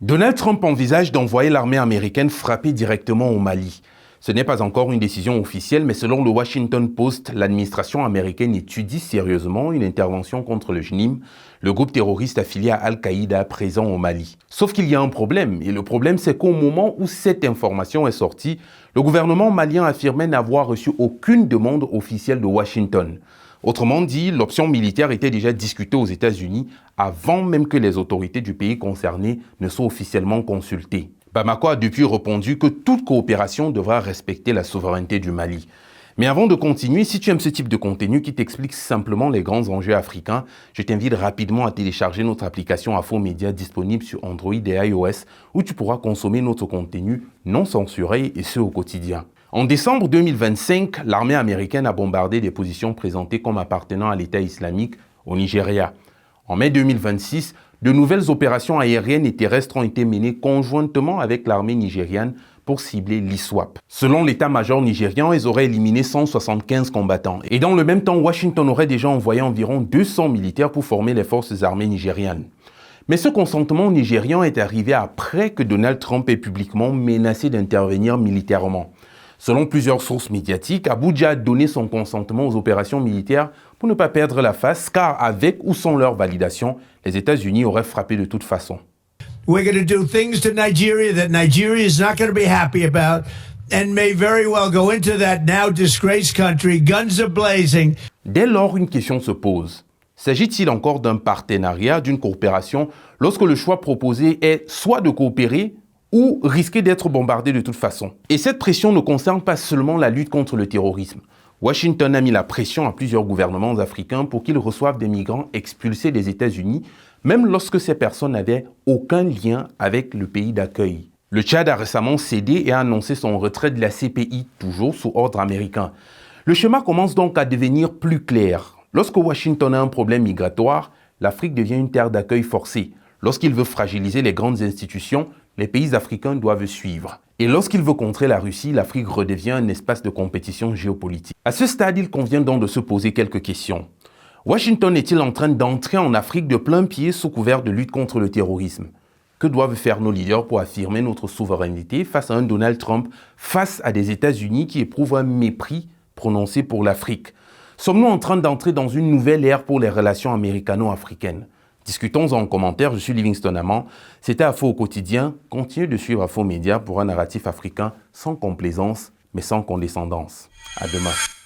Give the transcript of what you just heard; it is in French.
Donald Trump envisage d'envoyer l'armée américaine frapper directement au Mali. Ce n'est pas encore une décision officielle, mais selon le Washington Post, l'administration américaine étudie sérieusement une intervention contre le JNIM, le groupe terroriste affilié à Al-Qaïda présent au Mali. Sauf qu'il y a un problème, et le problème c'est qu'au moment où cette information est sortie, le gouvernement malien affirmait n'avoir reçu aucune demande officielle de Washington. Autrement dit, l'option militaire était déjà discutée aux États-Unis avant même que les autorités du pays concerné ne soient officiellement consultées. Bamako a depuis répondu que toute coopération devra respecter la souveraineté du Mali. Mais avant de continuer, si tu aimes ce type de contenu qui t'explique simplement les grands enjeux africains, je t'invite rapidement à télécharger notre application Afromédia disponible sur Android et iOS où tu pourras consommer notre contenu non censuré et ce au quotidien. En décembre 2025, l'armée américaine a bombardé des positions présentées comme appartenant à l'État islamique au Nigeria. En mai 2026, de nouvelles opérations aériennes et terrestres ont été menées conjointement avec l'armée nigériane pour cibler l'ISWAP. Selon l'état-major nigérian, ils auraient éliminé 175 combattants. Et dans le même temps, Washington aurait déjà envoyé environ 200 militaires pour former les forces armées nigérianes. Mais ce consentement nigérian est arrivé après que Donald Trump ait publiquement menacé d'intervenir militairement. Selon plusieurs sources médiatiques, Abuja a donné son consentement aux opérations militaires pour ne pas perdre la face, car avec ou sans leur validation, les États-Unis auraient frappé de toute façon. We're going to do things to Nigeria that Nigeria is not going to be happy about and may very well go into that now disgraced country, guns are blazing. Dès lors, une question se pose. S'agit-il encore d'un partenariat, d'une coopération, lorsque le choix proposé est soit de coopérer ou risquer d'être bombardé de toute façon? Et cette pression ne concerne pas seulement la lutte contre le terrorisme. Washington a mis la pression à plusieurs gouvernements africains pour qu'ils reçoivent des migrants expulsés des États-Unis, même lorsque ces personnes n'avaient aucun lien avec le pays d'accueil. Le Tchad a récemment cédé et a annoncé son retrait de la CPI, toujours sous ordre américain. Le schéma commence donc à devenir plus clair. Lorsque Washington a un problème migratoire, l'Afrique devient une terre d'accueil forcée. Lorsqu'il veut fragiliser les grandes institutions, les pays africains doivent suivre. Et lorsqu'il veut contrer la Russie, l'Afrique redevient un espace de compétition géopolitique. À ce stade, il convient donc de se poser quelques questions. Washington est-il en train d'entrer en Afrique de plein pied sous couvert de lutte contre le terrorisme? Que doivent faire nos leaders pour affirmer notre souveraineté face à un Donald Trump, face à des États-Unis qui éprouvent un mépris prononcé pour l'Afrique? Sommes-nous en train d'entrer dans une nouvelle ère pour les relations américano-africaines? Discutons en commentaire, je suis Livingston Amand. C'était Afro au quotidien. Continuez de suivre Afromédia pour un narratif africain sans complaisance, mais sans condescendance. À demain.